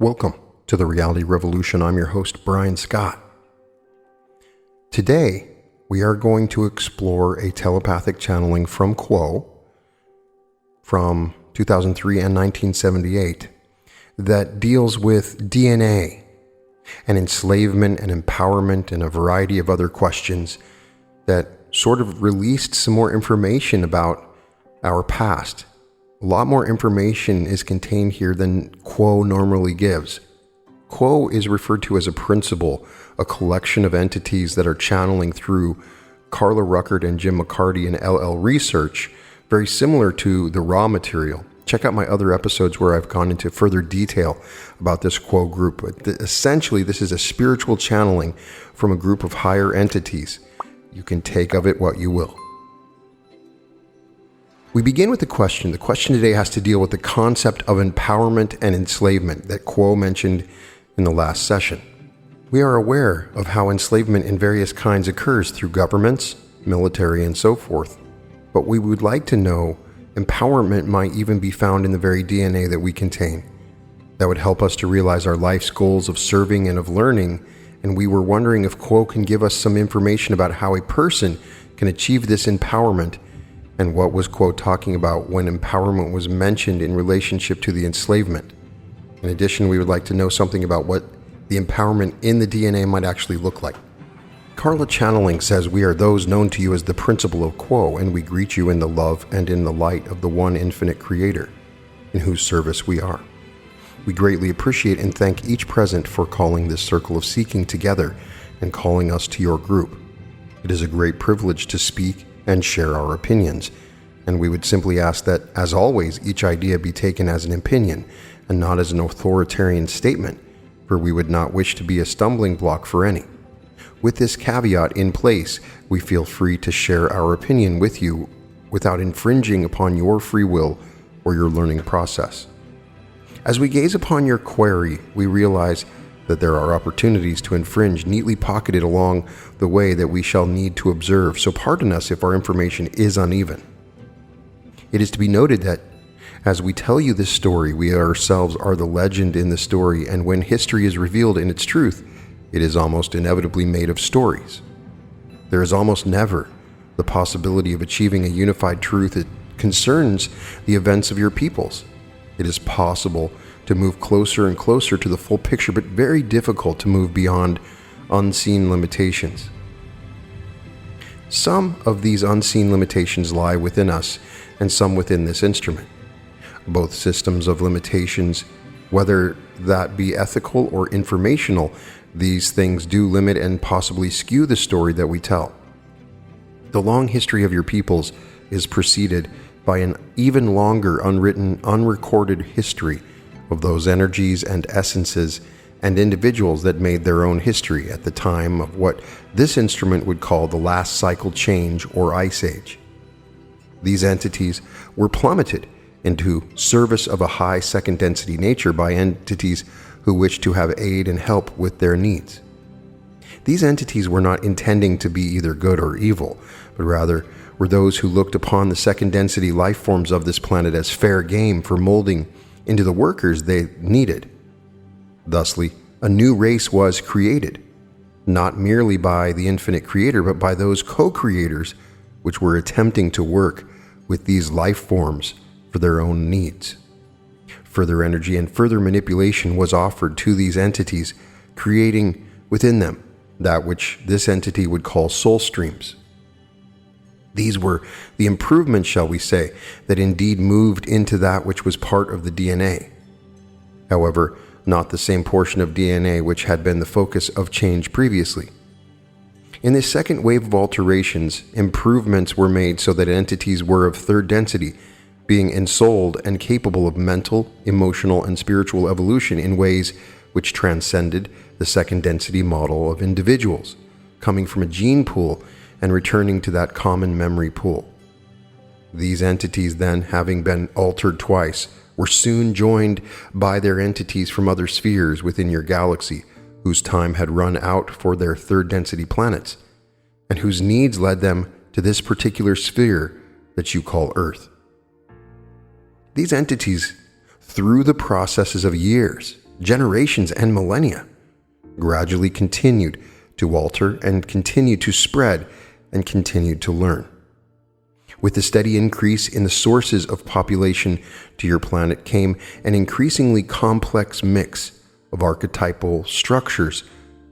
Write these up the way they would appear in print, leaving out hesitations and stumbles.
Welcome to the Reality Revolution. I'm your host, Brian Scott. Today, we are going to explore a telepathic channeling from Quo from 2003 and 1978 that deals with DNA and enslavement and empowerment and a variety of other questions that sort of released some more information about our past. A lot more information is contained here than Quo normally gives. Quo is referred to as a principle, a collection of entities that are channeling through Carla Ruckert and Jim McCarty and LL Research, very similar to the raw material. Check out my other episodes where I've gone into further detail about this Quo group. But essentially, this is a spiritual channeling from a group of higher entities. You can take of it what you will. We begin with the question. The question today has to deal with the concept of empowerment and enslavement that Quo mentioned in the last session. We are aware of how enslavement in various kinds occurs through governments, military, and so forth. But we would like to know empowerment might even be found in the very DNA that we contain. That would help us to realize our life's goals of serving and of learning. And we were wondering if Quo can give us some information about how a person can achieve this empowerment. And what was Quo talking about when empowerment was mentioned in relationship to the enslavement? In addition, we would like to know something about what the empowerment in the DNA might actually look like. Carla Channeling says, "We are those known to you as the principle of Quo, and we greet you in the love and in the light of the one infinite creator, in whose service we are. We greatly appreciate and thank each present for calling this circle of seeking together and calling us to your group. It is a great privilege to speak and share our opinions, and we would simply ask that, as always, each idea be taken as an opinion and not as an authoritarian statement, for we would not wish to be a stumbling block for any. With this caveat in place, we feel free to share our opinion with you without infringing upon your free will or your learning process. As we gaze upon your query, we realize that there are opportunities to infringe neatly pocketed along the way that we shall need to observe, so pardon us if our information is uneven. It is to be noted that as we tell you this story, we ourselves are the legend in the story, and when history is revealed in its truth, it is almost inevitably made of stories. There is almost never the possibility of achieving a unified truth that concerns the events of your peoples. It is possible to move closer and closer to the full picture, but very difficult to move beyond unseen limitations. Some of these unseen limitations lie within us and some within this instrument. Both systems of limitations, whether that be ethical or informational, these things do limit and possibly skew the story that we tell. The long history of your peoples is preceded by an even longer unwritten, unrecorded history of those energies and essences and individuals that made their own history at the time of what this instrument would call the last cycle change or ice age. These entities were plummeted into service of a high second density nature by entities who wished to have aid and help with their needs. These entities were not intending to be either good or evil, but rather were those who looked upon the second density life forms of this planet as fair game for molding into the workers they needed. Thusly, a new race was created, not merely by the infinite creator, but by those co-creators which were attempting to work with these life forms for their own needs. Further energy and further manipulation was offered to these entities, creating within them that which this entity would call soul streams. These were the improvements, shall we say, that indeed moved into that which was part of the DNA. However, not the same portion of DNA which had been the focus of change previously. In this second wave of alterations, improvements were made so that entities were of third density, being ensouled and capable of mental, emotional, and spiritual evolution in ways which transcended the second density model of individuals, coming from a gene pool and returning to that common memory pool. These entities then, having been altered twice, were soon joined by their entities from other spheres within your galaxy, whose time had run out for their third density planets, and whose needs led them to this particular sphere that you call Earth. These entities, through the processes of years, generations, and millennia, gradually continued to alter and continued to spread and continued to learn. With the steady increase in the sources of population to your planet came an increasingly complex mix of archetypal structures,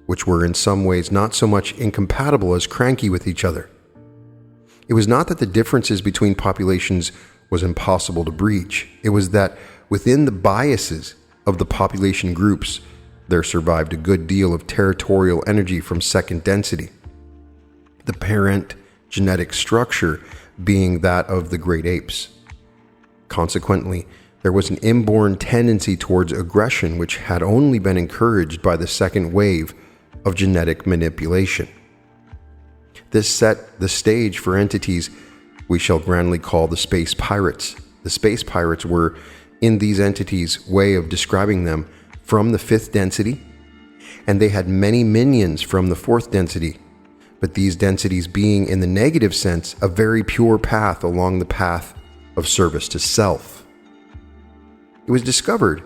which were in some ways not so much incompatible as cranky with each other. It was not that the differences between populations was impossible to breach. It was that within the biases of the population groups, there survived a good deal of territorial energy from second density, the parent genetic structure being that of the great apes. Consequently, there was an inborn tendency towards aggression which had only been encouraged by the second wave of genetic manipulation. This set the stage for entities we shall grandly call the space pirates. The space pirates were, in these entities' way of describing them, from the fifth density, and they had many minions from the fourth density, but these densities being in the negative sense a very pure path along the path of service to self. It was discovered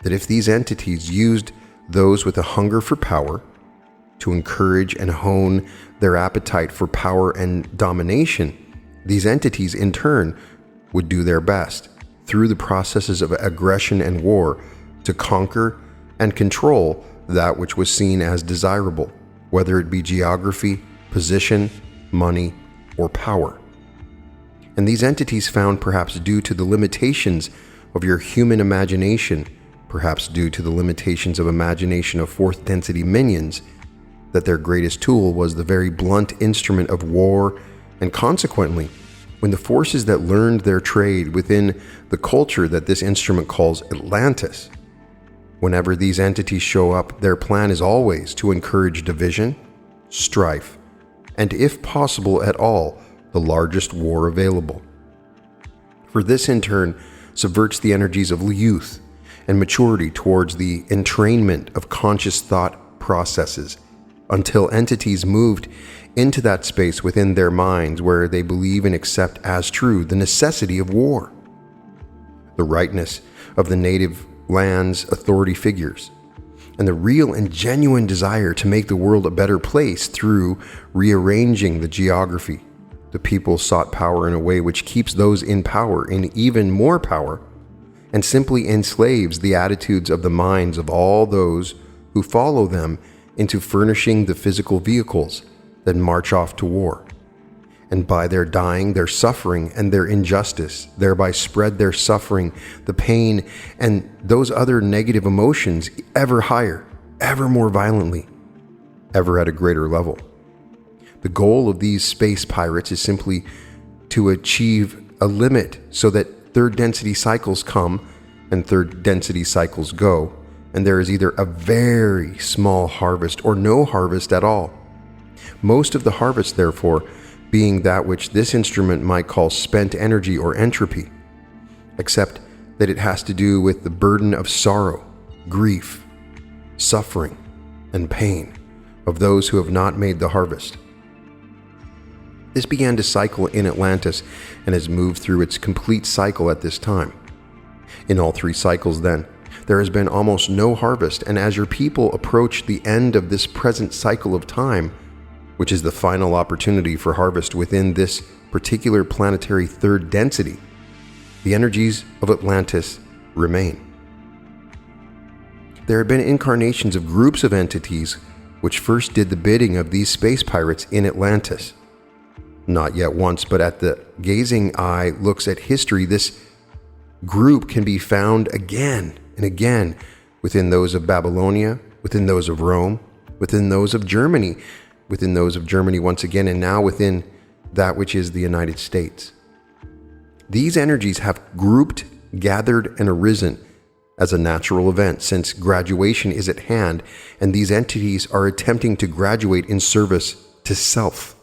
that if these entities used those with a hunger for power to encourage and hone their appetite for power and domination, these entities in turn would do their best through the processes of aggression and war to conquer and control that which was seen as desirable, whether it be geography, position, money, or power. And these entities found, perhaps due to the limitations of your human imagination, perhaps due to the limitations of imagination of fourth density minions, that their greatest tool was the very blunt instrument of war, and consequently, when the forces that learned their trade within the culture that this instrument calls Atlantis, whenever these entities show up, their plan is always to encourage division, strife, and if possible at all, the largest war available. For this in turn subverts the energies of youth and maturity towards the entrainment of conscious thought processes, until entities moved into that space within their minds where they believe and accept as true the necessity of war, the rightness of the native land's authority figures, and the real and genuine desire to make the world a better place through rearranging the geography. The people sought power in a way which keeps those in power in even more power, and simply enslaves the attitudes of the minds of all those who follow them into furnishing the physical vehicles that march off to war, and by their dying, their suffering, and their injustice, thereby spread their suffering, the pain, and those other negative emotions ever higher, ever more violently, ever at a greater level. The goal of these space pirates is simply to achieve a limit so that third density cycles come and third density cycles go, and there is either a very small harvest or no harvest at all. Most of the harvest, therefore, being that which this instrument might call spent energy or entropy, except that it has to do with the burden of sorrow, grief, suffering, and pain of those who have not made the harvest. This began to cycle in Atlantis and has moved through its complete cycle at this time. In all three cycles, then, there has been almost no harvest, and as your people approach the end of this present cycle of time, which is the final opportunity for harvest within this particular planetary third density, the energies of Atlantis remain. There have been incarnations of groups of entities which first did the bidding of these space pirates in Atlantis. Not yet once, but at the gazing eye looks at history, this group can be found again and again within those of Babylonia, within those of Rome, within those of Germany, within those of Germany once again, and now within that which is the United States. These energies have grouped, gathered, and arisen as a natural event since graduation is at hand, and these entities are attempting to graduate in service to self.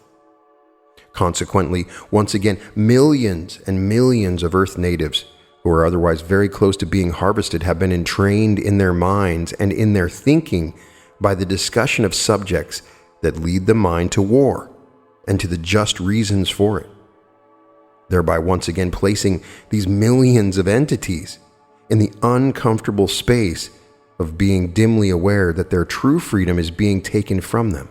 Consequently, once again, millions and millions of Earth natives who are otherwise very close to being harvested have been entrained in their minds and in their thinking by the discussion of subjects that lead the mind to war and to the just reasons for it, thereby once again placing these millions of entities in the uncomfortable space of being dimly aware that their true freedom is being taken from them,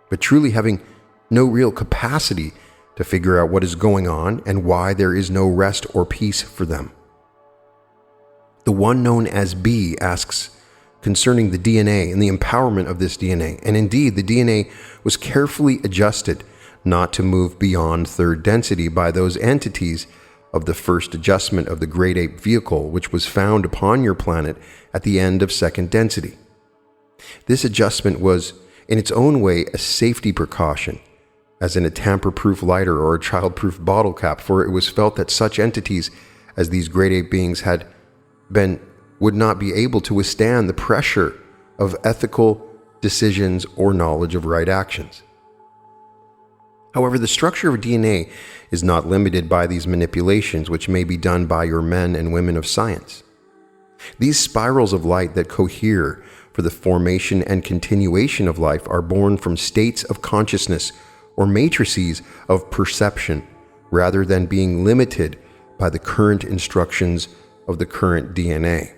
but truly having no real capacity to figure out what is going on and why there is no rest or peace for them. The one known as B asks concerning the DNA and the empowerment of this DNA, and indeed the DNA was carefully adjusted not to move beyond third density by those entities of the first adjustment of the great ape vehicle, which was found upon your planet at the end of second density. This adjustment was, in its own way, a safety precaution, as in a tamper-proof lighter or a child-proof bottle cap, for it was felt that such entities as these great ape beings would not be able to withstand the pressure of ethical decisions or knowledge of right actions. However, the structure of DNA is not limited by these manipulations, which may be done by your men and women of science. These spirals of light that cohere for the formation and continuation of life are born from states of consciousness or matrices of perception, rather than being limited by the current instructions of the current DNA.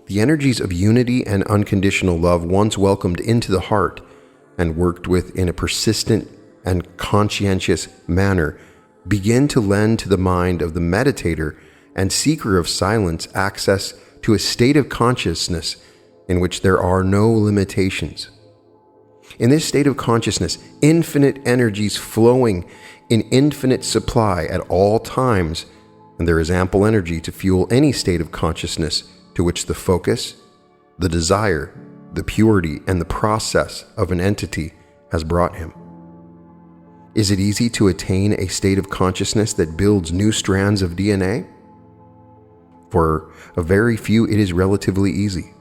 The energies of unity and unconditional love, once welcomed into the heart and worked with in a persistent and conscientious manner, begin to lend to the mind of the meditator and seeker of silence access to a state of consciousness in which there are no limitations. In this state of consciousness, infinite energies flowing in infinite supply at all times, and there is ample energy to fuel any state of consciousness to which the focus, the desire, the purity, and the process of an entity has brought him. Is it easy to attain a state of consciousness that builds new strands of DNA? For a very few, it is relatively easy.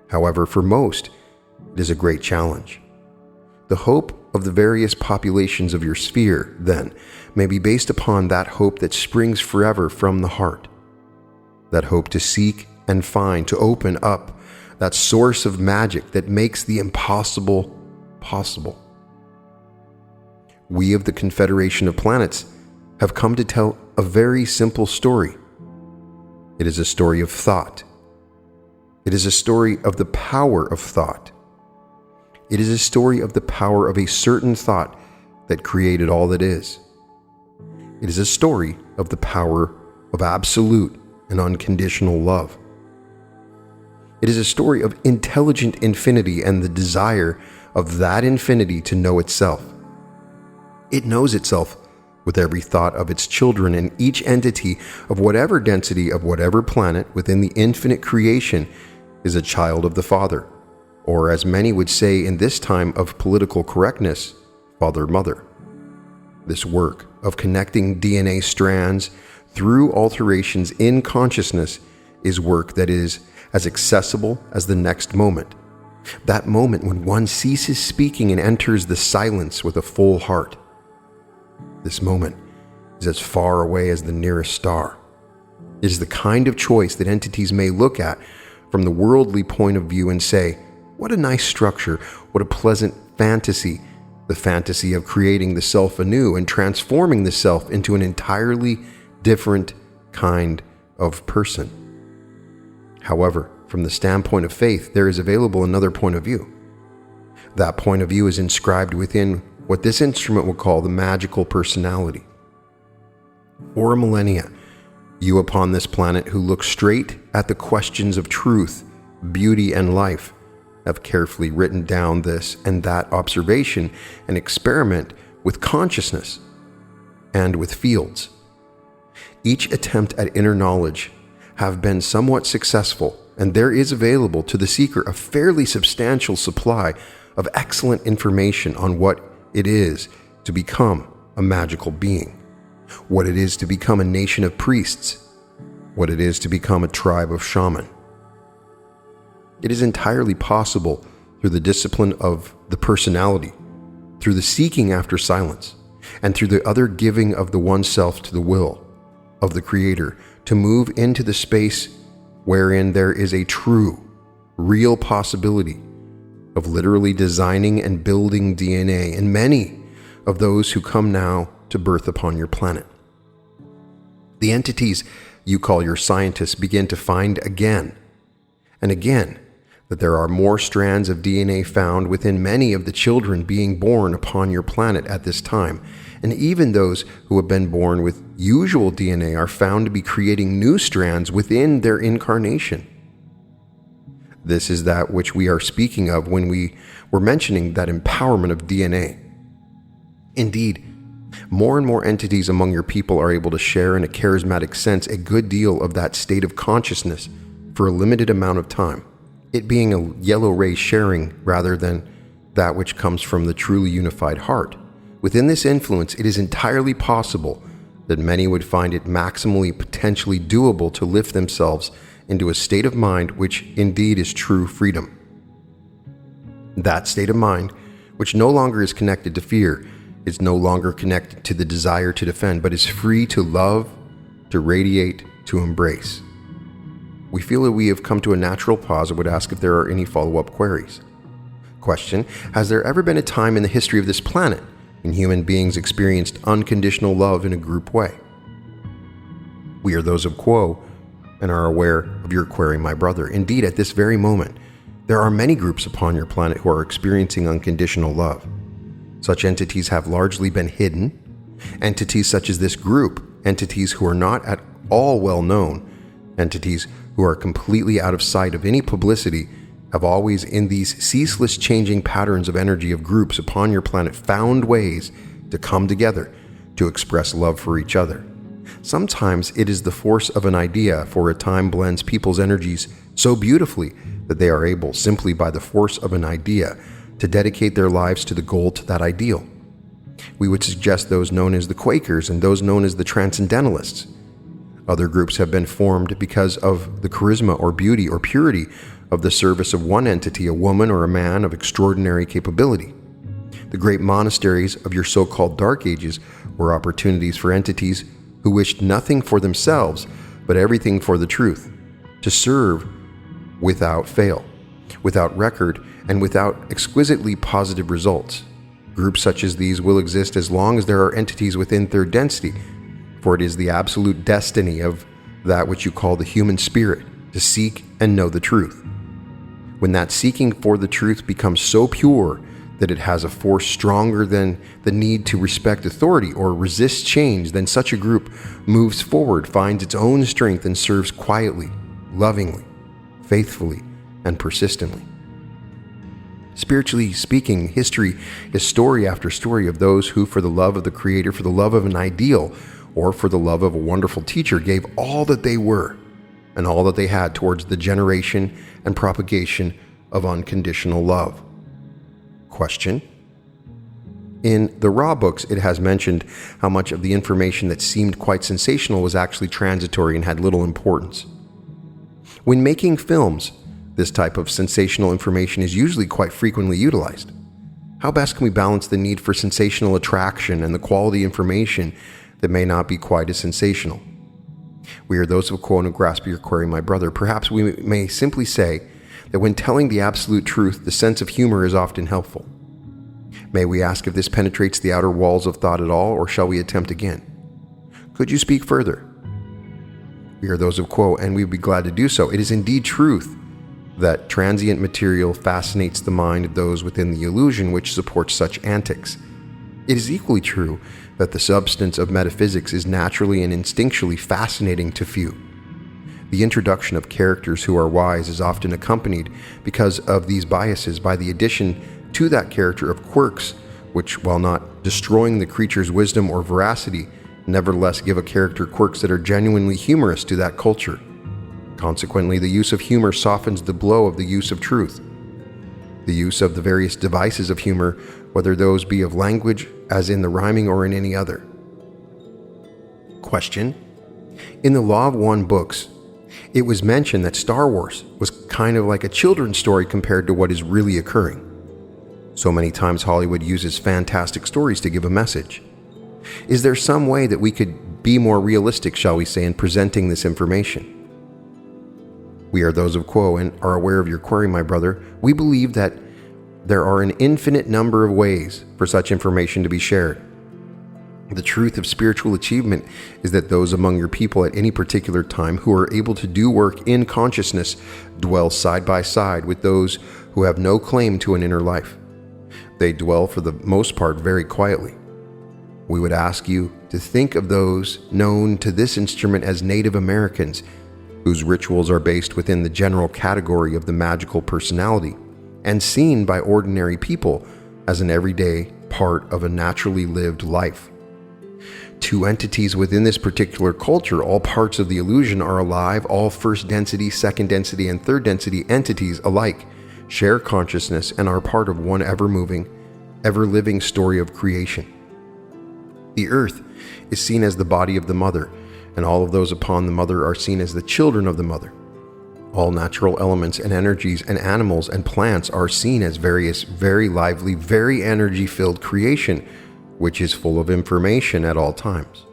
However, for most, it is a great challenge. The hope of the various populations of your sphere, then, may be based upon that hope that springs forever from the heart. That hope to seek and find, to open up that source of magic that makes the impossible possible. We of the Confederation of Planets have come to tell a very simple story. It is a story of thought. It is a story of the power of thought. It is a story of the power of a certain thought that created all that is. It is a story of the power of absolute and unconditional love. It is a story of intelligent infinity and the desire of that infinity to know itself. It knows itself with every thought of its children, and each entity of whatever density of whatever planet within the infinite creation is a child of the Father, or as many would say in this time of political correctness, Father-Mother. This work of connecting DNA strands through alterations in consciousness is work that is as accessible as the next moment. That moment when one ceases speaking and enters the silence with a full heart. This moment is as far away as the nearest star. It is the kind of choice that entities may look at from the worldly point of view and say, what a nice structure, what a pleasant fantasy, the fantasy of creating the self anew and transforming the self into an entirely different kind of person. However, from the standpoint of faith, there is available another point of view. That point of view is inscribed within what this instrument will call the magical personality. For millennia, you upon this planet who look straight at the questions of truth, beauty, and life have carefully written down this and that observation and experiment with consciousness and with fields. Each attempt at inner knowledge have been somewhat successful, and there is available to the seeker a fairly substantial supply of excellent information on what it is to become a magical being, what it is to become a nation of priests, what it is to become a tribe of shaman. It is entirely possible through the discipline of the personality, through the seeking after silence, and through the other giving of the oneself to the will of the Creator to move into the space wherein there is a true, real possibility of literally designing and building DNA in many of those who come now to birth upon your planet. The entities you call your scientists begin to find again And again, that there are more strands of DNA found within many of the children being born upon your planet at this time. And even those who have been born with usual DNA are found to be creating new strands within their incarnation. This is that which we are speaking of when we were mentioning that empowerment of DNA. Indeed, more and more entities among your people are able to share in a charismatic sense a good deal of that state of consciousness for a limited amount of time, it being a yellow ray sharing rather than that which comes from the truly unified heart. Within this influence, it is entirely possible that many would find it maximally potentially doable to lift themselves into a state of mind which indeed is true freedom. That state of mind, which no longer is connected to fear, is no longer connected to the desire to defend, but is free to love, to radiate, to embrace. We feel that we have come to a natural pause and would ask if there are any follow-up queries. Question: has there ever been a time in the history of this planet when human beings experienced unconditional love in a group way? We are those of Quo and are aware of your query, my brother. Indeed, at this very moment, there are many groups upon your planet who are experiencing unconditional love. Such entities have largely been hidden. Entities such as this group, entities who are not at all well known, entities who are completely out of sight of any publicity, have always, in these ceaseless changing patterns of energy of groups upon your planet, found ways to come together to express love for each other. Sometimes it is the force of an idea for a time blends people's energies so beautifully that they are able, simply by the force of an idea, to dedicate their lives to the goal to that ideal. We would suggest those known as the Quakers and those known as the Transcendentalists. Other groups have been formed because of the charisma or beauty or purity of the service of one entity, a woman or a man of extraordinary capability. The great monasteries of your so-called Dark Ages were opportunities for entities who wished nothing for themselves but everything for the truth, to serve without fail, without record, and without exquisitely positive results. Groups such as these will exist as long as there are entities within third density, for it is the absolute destiny of that which you call the human spirit to seek and know the truth. When that seeking for the truth becomes so pure that it has a force stronger than the need to respect authority or resist change, then such a group moves forward, finds its own strength, and serves quietly, lovingly, faithfully, and persistently. Spiritually speaking, history is story after story of those who, for the love of the Creator, for the love of an ideal, or for the love of a wonderful teacher, gave all that they were and all that they had towards the generation and propagation of unconditional love. Question: in the Raw books, it has mentioned how much of the information that seemed quite sensational was actually transitory and had little importance. When making films, this type of sensational information is usually quite frequently utilized. How best can we balance the need for sensational attraction and the quality information that may not be quite as sensational? We are those of Quo and grasp your query, my brother. Perhaps we may simply say that when telling the absolute truth, the sense of humor is often helpful. May we ask if this penetrates the outer walls of thought at all, or shall we attempt again? Could you speak further? We are those of Quo, and we would be glad to do so. It is indeed truth that transient material fascinates the mind of those within the illusion which supports such antics. It is equally true that the substance of metaphysics is naturally and instinctually fascinating to few. The introduction of characters who are wise is often accompanied, because of these biases, by the addition to that character of quirks, which, while not destroying the creature's wisdom or veracity, nevertheless give a character quirks that are genuinely humorous to that culture. Consequently, the use of humor softens the blow of the use of truth. The use of the various devices of humor, whether those be of language, as in the rhyming, or in any other. Question: in the Law of One books, it was mentioned that Star Wars was kind of like a children's story compared to what is really occurring. So many times Hollywood uses fantastic stories to give a message. Is there some way that we could be more realistic, shall we say, in presenting this information? We are those of Quo and are aware of your query, my brother. We believe that there are an infinite number of ways for such information to be shared. The truth of spiritual achievement is that those among your people at any particular time who are able to do work in consciousness dwell side by side with those who have no claim to an inner life. They dwell for the most part very quietly. We would ask you to think of those known to this instrument as Native Americans, whose rituals are based within the general category of the magical personality and seen by ordinary people as an everyday part of a naturally lived life. Two entities within this particular culture, all parts of the illusion are alive. All first density, second density, and third density entities alike share consciousness and are part of one ever-moving, ever-living story of creation. The earth is seen as the body of the mother, and all of those upon the mother are seen as the children of the mother. All natural elements and energies and animals and plants are seen as various, very lively, very energy-filled creation, which is full of information at all times.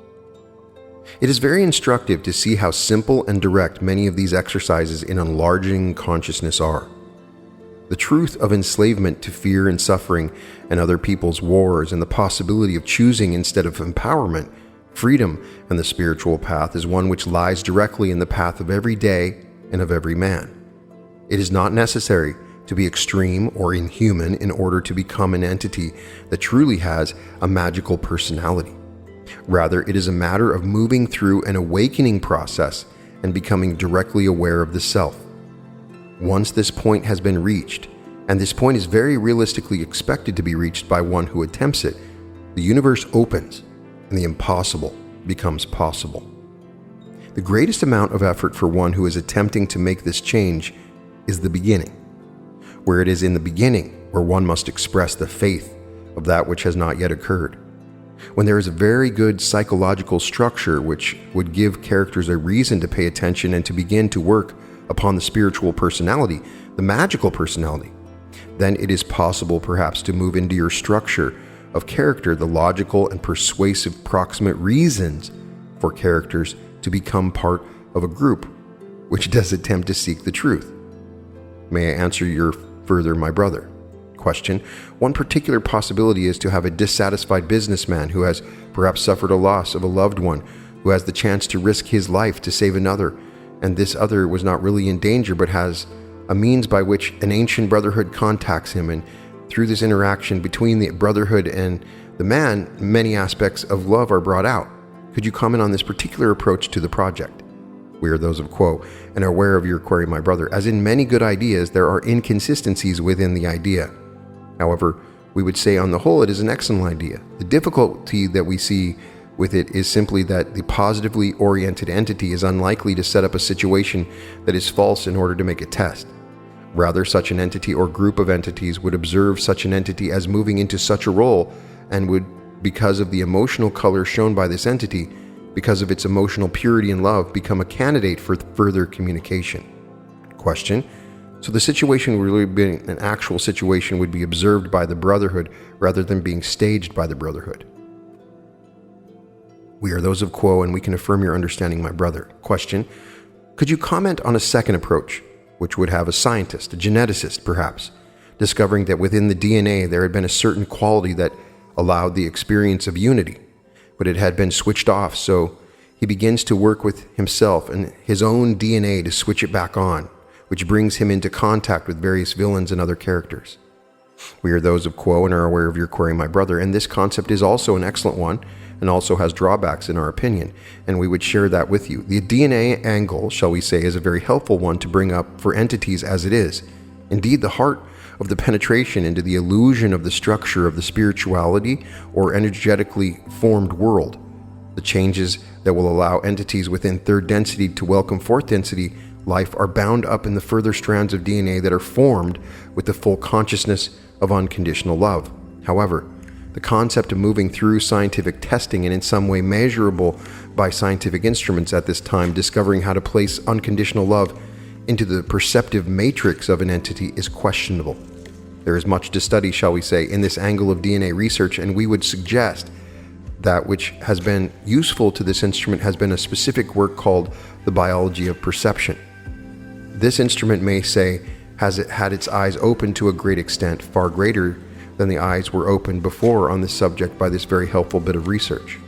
It is very instructive to see how simple and direct many of these exercises in enlarging consciousness are. The truth of enslavement to fear and suffering and other people's wars and the possibility of choosing instead of empowerment, freedom, and the spiritual path is one which lies directly in the path of every day and of every man. It is not necessary to be extreme or inhuman in order to become an entity that truly has a magical personality. Rather, it is a matter of moving through an awakening process and becoming directly aware of the self. Once this point has been reached, and this point is very realistically expected to be reached by one who attempts it, the universe opens and the impossible becomes possible. The greatest amount of effort for one who is attempting to make this change is the beginning, where it is in the beginning where one must express the faith of that which has not yet occurred. When there is a very good psychological structure which would give characters a reason to pay attention and to begin to work upon the spiritual personality, the magical personality, then it is possible perhaps to move into your structure of character the logical and persuasive proximate reasons for characters to become part of a group which does attempt to seek the truth. May I answer your further, my brother? Question. One particular possibility is to have a dissatisfied businessman who has perhaps suffered a loss of a loved one, who has the chance to risk his life to save another, and this other was not really in danger but has a means by which an ancient brotherhood contacts him, and through this interaction between the brotherhood and the man, many aspects of love are brought out. Could you comment on this particular approach to the project? We are those of Quo and are aware of your query, my brother. As in many good ideas, there are inconsistencies within the idea. However, we would say on the whole it is an excellent idea. The difficulty that we see with it is simply that the positively oriented entity is unlikely to set up a situation that is false in order to make a test. Rather, such an entity or group of entities would observe such an entity as moving into such a role and would, because of the emotional color shown by this entity, because of its emotional purity and love, become a candidate for further communication. Question. So the situation really being an actual situation would be observed by the Brotherhood rather than being staged by the Brotherhood. We are those of Quo and we can affirm your understanding, my brother. Question. Could you comment on a second approach, which would have a scientist, a geneticist perhaps, discovering that within the DNA there had been a certain quality that allowed the experience of unity, but it had been switched off, so he begins to work with himself and his own DNA to switch it back on, which brings him into contact with various villains and other characters. We are those of Quo and are aware of your query, my brother, and this concept is also an excellent one and also has drawbacks in our opinion, and we would share that with you. The DNA angle, shall we say, is a very helpful one to bring up for entities as it is. Indeed, the heart of the penetration into the illusion of the structure of the spirituality or energetically formed world, the changes that will allow entities within third density to welcome fourth density life are bound up in the further strands of DNA that are formed with the full consciousness of unconditional love. However, the concept of moving through scientific testing and in some way measurable by scientific instruments at this time, discovering how to place unconditional love into the perceptive matrix of an entity is questionable. There is much to study, shall we say, in this angle of DNA research, and we would suggest that which has been useful to this instrument has been a specific work called the biology of perception. This instrument may say has it had its eyes opened to a great extent, far greater than the eyes were opened before on this subject by this very helpful bit of research.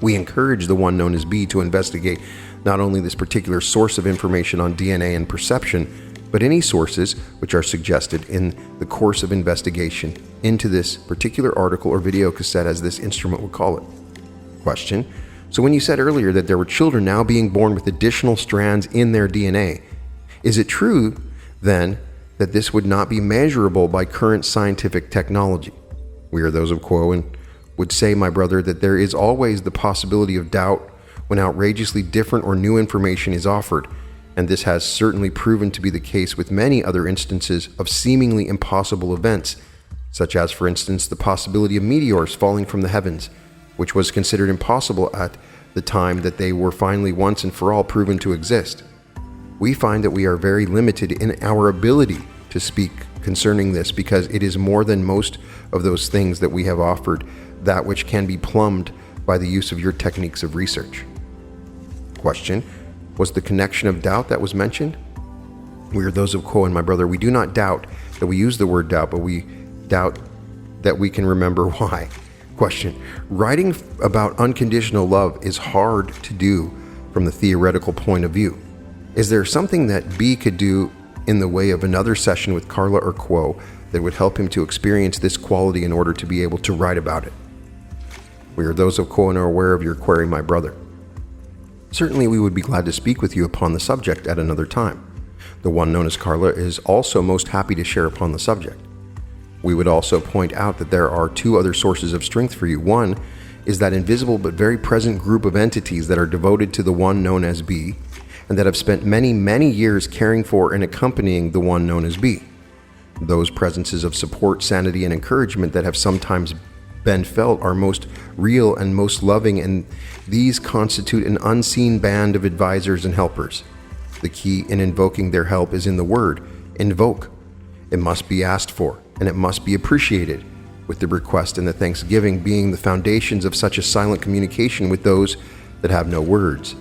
We encourage the one known as B to investigate not only this particular source of information on DNA and perception, but any sources which are suggested in the course of investigation into this particular article or video cassette, as this instrument would call it. Question: so when you said earlier that there were children now being born with additional strands in their DNA, is it true then that this would not be measurable by current scientific technology? We are those of Quo and would say, my brother, that there is always the possibility of doubt when outrageously different or new information is offered, and this has certainly proven to be the case with many other instances of seemingly impossible events, such as, for instance, the possibility of meteors falling from the heavens, which was considered impossible at the time that they were finally once and for all proven to exist. We find that we are very limited in our ability to speak concerning this, because it is more than most of those things that we have offered, that which can be plumbed by the use of your techniques of research. Question: was the connection of doubt that was mentioned? We are those of Quo and my brother. We do not doubt that we use the word doubt, but we doubt that we can remember why. Question: writing about unconditional love is hard to do from the theoretical point of view. Is there something that B could do in the way of another session with Carla or Quo that would help him to experience this quality in order to be able to write about it? We are those of Quo and are aware of your query, my brother. Certainly we would be glad to speak with you upon the subject at another time. The one known as Carla is also most happy to share upon the subject. We would also point out that there are two other sources of strength for you. One is that invisible but very present group of entities that are devoted to the one known as B, and that have spent many, many years caring for and accompanying the one known as B. Those presences of support, sanity, and encouragement that have sometimes been felt are most real and most loving, and these constitute an unseen band of advisors and helpers. The key in invoking their help is in the word, invoke. It must be asked for, and it must be appreciated, with the request and the thanksgiving being the foundations of such a silent communication with those that have no words.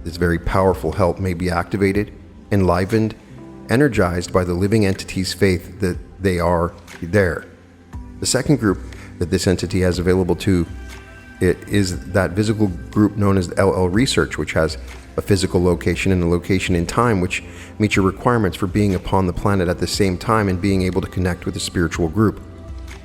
This very powerful help may be activated, enlivened, energized by the living entity's faith that they are there. The second group that this entity has available to it is that physical group known as LL Research, which has a physical location and a location in time which meet your requirements for being upon the planet at the same time and being able to connect with a spiritual group,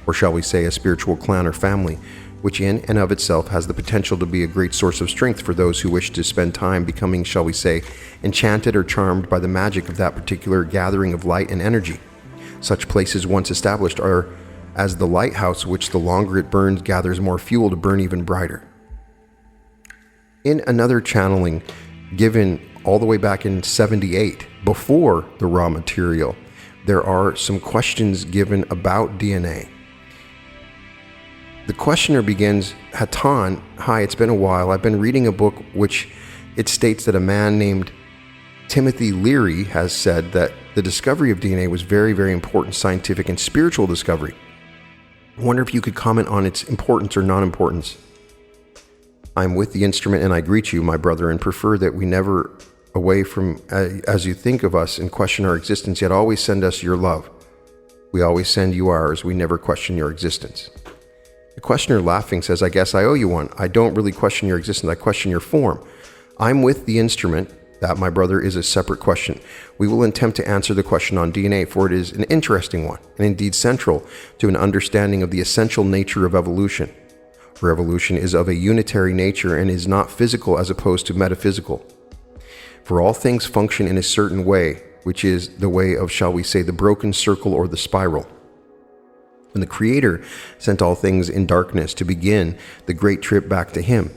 or shall we say a spiritual clan or family, which in and of itself has the potential to be a great source of strength for those who wish to spend time becoming, shall we say, enchanted or charmed by the magic of that particular gathering of light and energy. Such places once established are as the lighthouse, which the longer it burns gathers more fuel to burn even brighter. In another channeling given all the way back in 78, before the raw material, there are some questions given about DNA. The questioner begins, Hatan, hi, it's been a while. I've been reading a book which it states that a man named Timothy Leary has said that the discovery of DNA was very, very important scientific and spiritual discovery. I wonder if you could comment on its importance or non-importance. I'm with the instrument and I greet you, my brother, and prefer that we never away from as you think of us and question our existence, yet always send us your love. We always send you ours. We never question your existence. The questioner, laughing, says, I guess I owe you one. I don't really question your existence. I question your form. I'm with the instrument. That, my brother, is a separate question. We will attempt to answer the question on DNA, for it is an interesting one, and indeed central to an understanding of the essential nature of evolution. For evolution is of a unitary nature and is not physical as opposed to metaphysical. For all things function in a certain way, which is the way of, shall we say, the broken circle or the spiral. When the Creator sent all things in darkness to begin the great trip back to Him,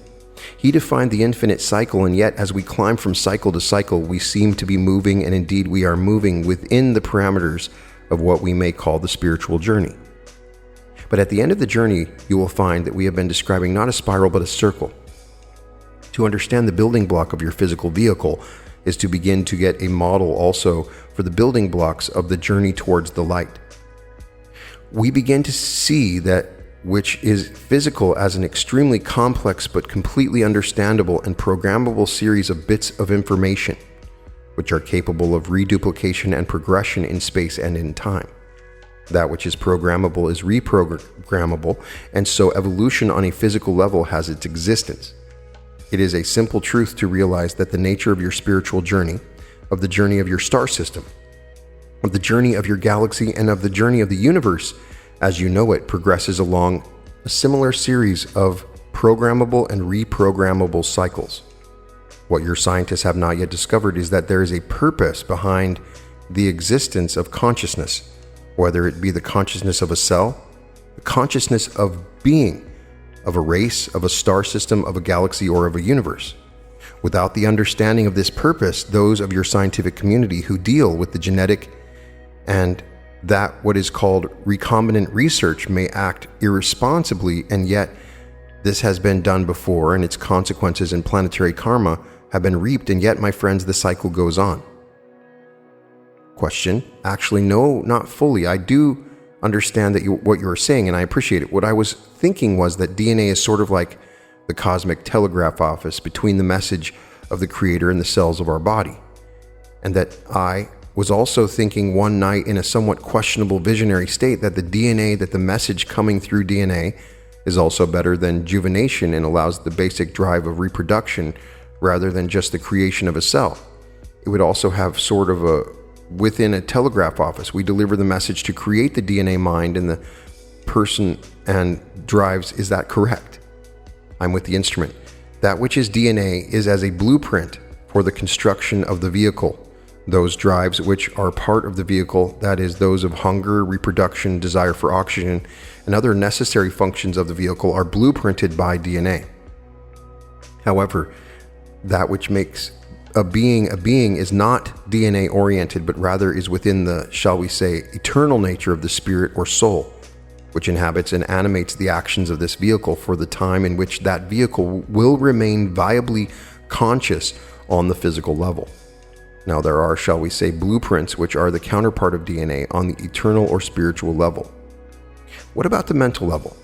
He defined the infinite cycle, and yet as we climb from cycle to cycle, we seem to be moving, and indeed we are moving within the parameters of what we may call the spiritual journey. But at the end of the journey, you will find that we have been describing not a spiral but a circle. To understand the building block of your physical vehicle is to begin to get a model also for the building blocks of the journey towards the light. We begin to see that which is physical as an extremely complex but completely understandable and programmable series of bits of information, which are capable of reduplication and progression in space and in time. That which is programmable is reprogrammable, and so evolution on a physical level has its existence. it is a simple truth to realize that the nature of your spiritual journey, of the journey of your star system, of the journey of your galaxy, and of the journey of the universe as you know it progresses along a similar series of programmable and reprogrammable cycles. What your scientists have not yet discovered is that there is a purpose behind the existence of consciousness, whether it be the consciousness of a cell, the consciousness of being, of a race, of a star system, of a galaxy, or of a universe. Without the understanding of this purpose, those of your scientific community who deal with the genetic and that what is called recombinant research may act irresponsibly, and yet this has been done before and its consequences in planetary karma have been reaped, and yet, my friends, the cycle goes on. Question: actually, no, not fully. I do understand that what you are saying, and I appreciate it. What I was thinking was that DNA is sort of like the cosmic telegraph office between the message of the Creator and the cells of our body, and that I was also thinking one night in a somewhat questionable visionary state that the message coming through DNA is also better than juvenation and allows the basic drive of reproduction rather than just the creation of a cell. It would also have sort of within a telegraph office, we deliver the message to create the DNA mind and the person and drives. Is that correct? I'm with the instrument. That which is DNA is as a blueprint for the construction of the vehicle. Those drives which are part of the vehicle, that is, those of hunger, reproduction, desire for oxygen, and other necessary functions of the vehicle, are blueprinted by DNA. However, that which makes a being is not DNA oriented, but rather is within the, shall we say, eternal nature of the spirit or soul, which inhabits and animates the actions of this vehicle for the time in which that vehicle will remain viably conscious on the physical level. Now, there are, shall we say, blueprints which are the counterpart of DNA on the eternal or spiritual level. What about the mental level?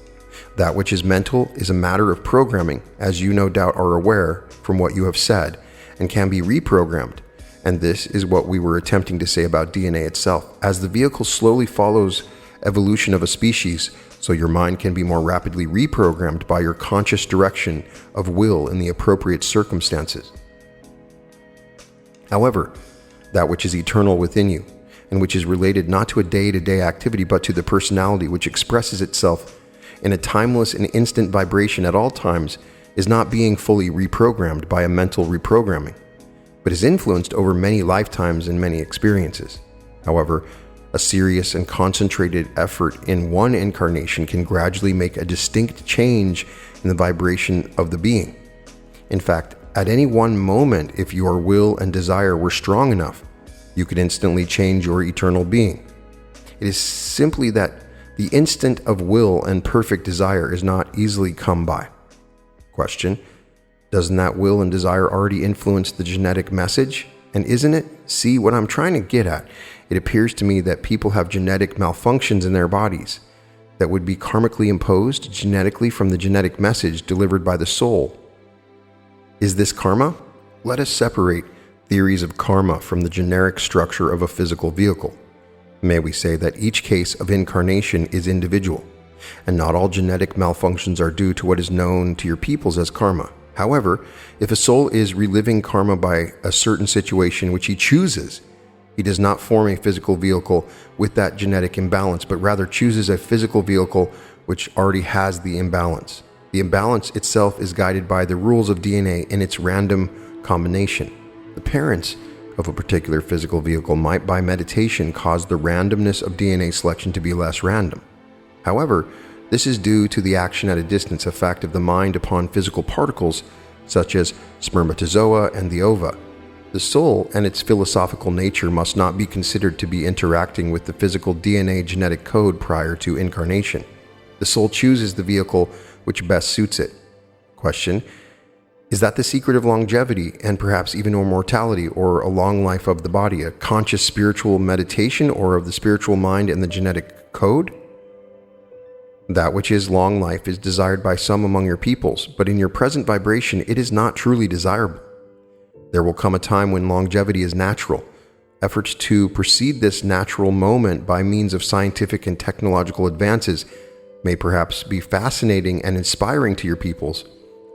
That which is mental is a matter of programming, as you no doubt are aware from what you have said, and can be reprogrammed. And this is what we were attempting to say about DNA itself. As the vehicle slowly follows evolution of a species, so your mind can be more rapidly reprogrammed by your conscious direction of will in the appropriate circumstances. However, that which is eternal within you, and which is related not to a day-to-day activity, but to the personality which expresses itself in a timeless and instant vibration at all times, is not being fully reprogrammed by a mental reprogramming, but is influenced over many lifetimes and many experiences. However, a serious and concentrated effort in one incarnation can gradually make a distinct change in the vibration of the being. In fact, at any one moment, if your will and desire were strong enough, you could instantly change your eternal being. It is simply that the instant of will and perfect desire is not easily come by. Question: doesn't that will and desire already influence the genetic message? And isn't it? See what I'm trying to get at? It appears to me that people have genetic malfunctions in their bodies that would be karmically imposed genetically from the genetic message delivered by the soul. Is this karma? Let us separate theories of karma from the generic structure of a physical vehicle. May we say that each case of incarnation is individual, and not all genetic malfunctions are due to what is known to your peoples as karma. However, if a soul is reliving karma by a certain situation which he chooses, he does not form a physical vehicle with that genetic imbalance, but rather chooses a physical vehicle which already has the imbalance. The imbalance itself is guided by the rules of DNA in its random combination. The parents of a particular physical vehicle might, by meditation, cause the randomness of DNA selection to be less random. However, this is due to the action at a distance effect of the mind upon physical particles such as spermatozoa and the ova. The soul and its philosophical nature must not be considered to be interacting with the physical DNA genetic code prior to incarnation. The soul chooses the vehicle which best suits it. Question: is that the secret of longevity and perhaps even immortality, or a long life of the body, a conscious spiritual meditation, or of the spiritual mind and the genetic code? That which is long life is desired by some among your peoples, but in your present vibration it is not truly desirable. There will come a time when longevity is natural. Efforts to precede this natural moment by means of scientific and technological advances may perhaps be fascinating and inspiring to your peoples.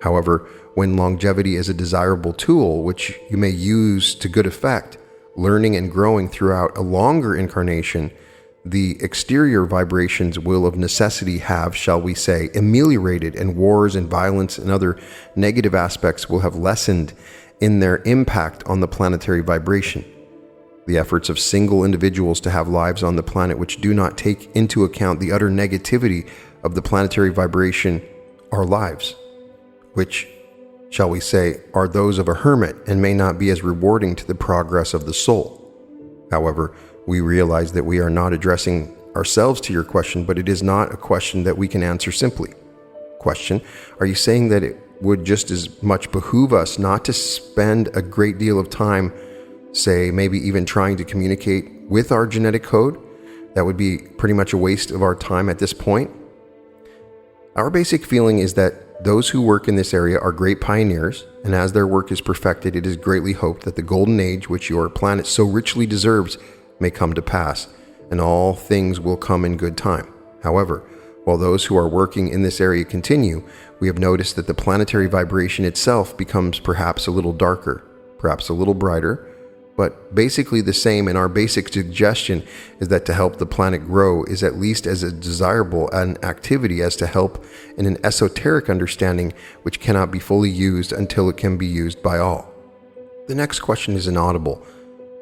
However, when longevity is a desirable tool which you may use to good effect, learning and growing throughout a longer incarnation, the exterior vibrations will of necessity have, shall we say, ameliorated, and wars and violence and other negative aspects will have lessened in their impact on the planetary vibration. The efforts of single individuals to have lives on the planet which do not take into account the utter negativity of the planetary vibration are lives, which, shall we say, are those of a hermit and may not be as rewarding to the progress of the soul. However, we realize that we are not addressing ourselves to your question, but it is not a question that we can answer simply. Question: are you saying that it would just as much behoove us not to spend a great deal of time, say maybe even trying to communicate with our genetic code? That would be pretty much a waste of our time at this point. Our basic feeling is that those who work in this area are great pioneers, and as their work is perfected, it is greatly hoped that the golden age which your planet so richly deserves may come to pass, and all things will come in good time. However, while those who are working in this area continue, we have noticed that the planetary vibration itself becomes perhaps a little darker, perhaps a little brighter, but basically the same, and our basic suggestion is that to help the planet grow is at least as desirable an activity as to help in an esoteric understanding which cannot be fully used until it can be used by all. The next question is inaudible.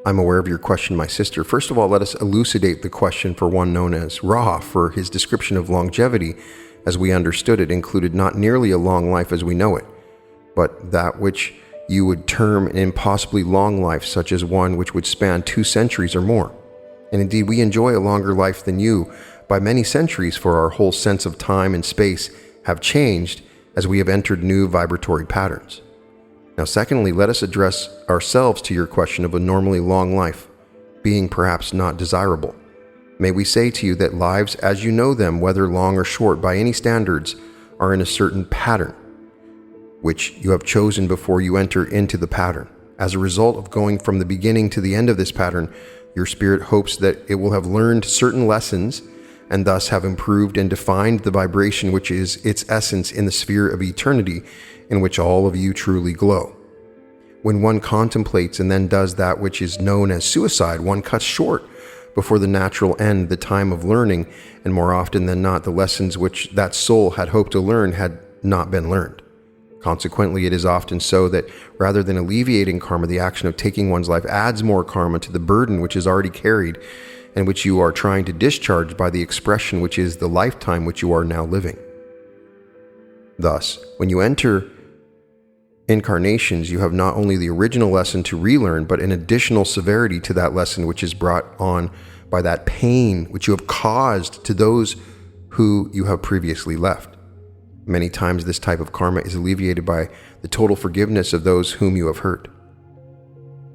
I'm aware of your question, my sister. First of all, let us elucidate the question for one known as Ra, for his description of longevity, as we understood it, included not nearly a long life as we know it, but that which you would term an impossibly long life, such as one which would span 2 centuries or more. And indeed, we enjoy a longer life than you by many centuries, for our whole sense of time and space have changed as we have entered new vibratory patterns. Now, secondly, let us address ourselves to your question of a normally long life being perhaps not desirable. May we say to you that lives as you know them, whether long or short by any standards, are in a certain pattern, which you have chosen before you enter into the pattern. As a result of going from the beginning to the end of this pattern, your spirit hopes that it will have learned certain lessons and thus have improved and defined the vibration which is its essence in the sphere of eternity, in which all of you truly glow. When one contemplates and then does that which is known as suicide, one cuts short before the natural end the time of learning, and more often than not, the lessons which that soul had hoped to learn had not been learned. Consequently, it is often so that rather than alleviating karma, the action of taking one's life adds more karma to the burden which is already carried and which you are trying to discharge by the expression which is the lifetime which you are now living. Thus, when you enter incarnations, you have not only the original lesson to relearn, but an additional severity to that lesson which is brought on by that pain which you have caused to those who you have previously left. Many times this type of karma is alleviated by the total forgiveness of those whom you have hurt.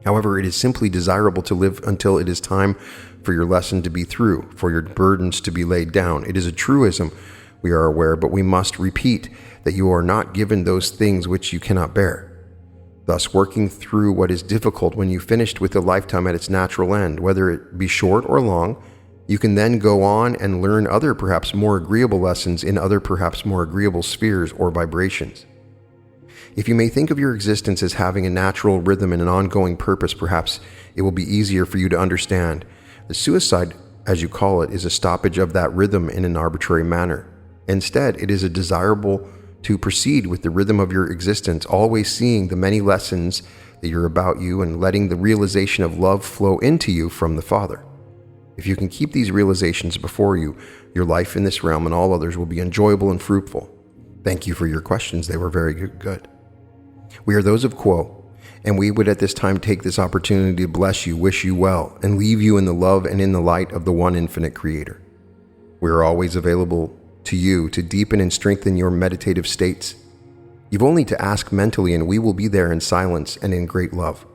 However, it is simply desirable to live until it is time for your lesson to be through, for your burdens to be laid down. It is a truism, we are aware, but we must repeat that you are not given those things which you cannot bear. Thus, working through what is difficult when you finished with a lifetime at its natural end, whether it be short or long, you can then go on and learn other perhaps more agreeable lessons in other perhaps more agreeable spheres or vibrations. If you may think of your existence as having a natural rhythm and an ongoing purpose, perhaps it will be easier for you to understand. The suicide, as you call it, is a stoppage of that rhythm in an arbitrary manner. Instead, it is desirable to proceed with the rhythm of your existence, always seeing the many lessons that are about you and letting the realization of love flow into you from the Father. If you can keep these realizations before you, your life in this realm and all others will be enjoyable and fruitful. Thank you for your questions. They were very good. We are those of Quo, and we would at this time take this opportunity to bless you, wish you well, and leave you in the love and in the light of the one infinite Creator. We are always available to you to deepen and strengthen your meditative states. You've only to ask mentally, and we will be there in silence and in great love.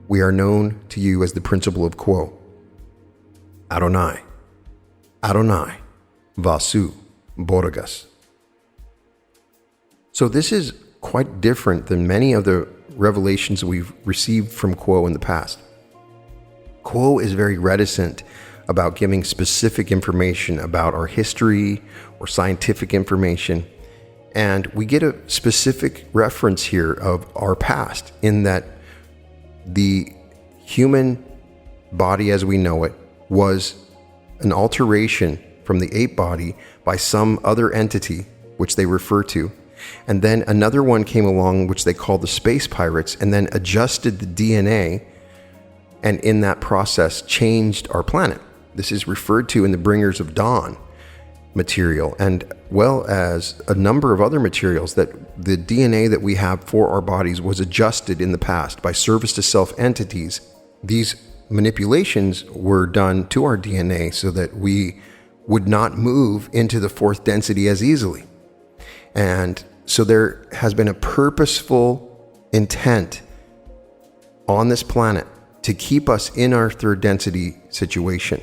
We are known to you as the principle of Quo. Adonai, Adonai, Vasu, Boragas. So this is quite different than many of the revelations we've received from Quo in the past. Quo is very reticent about giving specific information about our history or scientific information. And we get a specific reference here of our past, in that the human body as we know it was an alteration from the ape body by some other entity, which they refer to. And then another one came along, which they call the space pirates, and then adjusted the DNA, and in that process changed our planet. This is referred to in the Bringers of Dawn material, and well as a number of other materials, that the DNA that we have for our bodies was adjusted in the past by service to self entities. These manipulations were done to our DNA so that we would not move into the fourth density as easily. And so there has been a purposeful intent on this planet to keep us in our third density situation.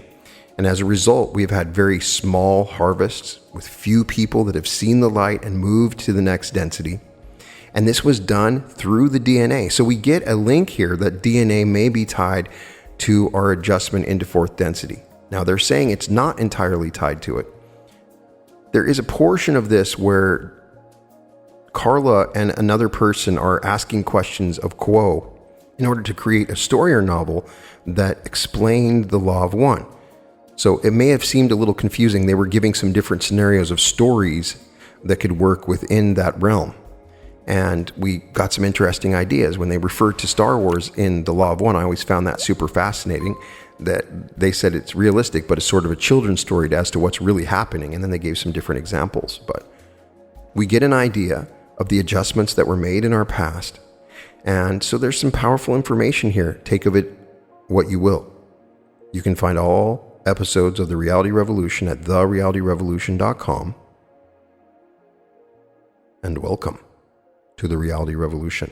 And as a result, we've had very small harvests with few people that have seen the light and moved to the next density. And this was done through the DNA. So we get a link here that DNA may be tied to our adjustment into fourth density. Now they're saying it's not entirely tied to it. There is a portion of this where Carla and another person are asking questions of Quo in order to create a story or novel that explained the law of one. So it may have seemed a little confusing. They were giving some different scenarios of stories that could work within that realm. And we got some interesting ideas. When they referred to Star Wars in the Law of One, I always found that super fascinating, that they said it's realistic, but it's sort of a children's story as to what's really happening. And then they gave some different examples. But we get an idea of the adjustments that were made in our past. And so there's some powerful information here. Take of it what you will. You can find all episodes of The Reality Revolution at therealityrevolution.com. And welcome to The Reality Revolution.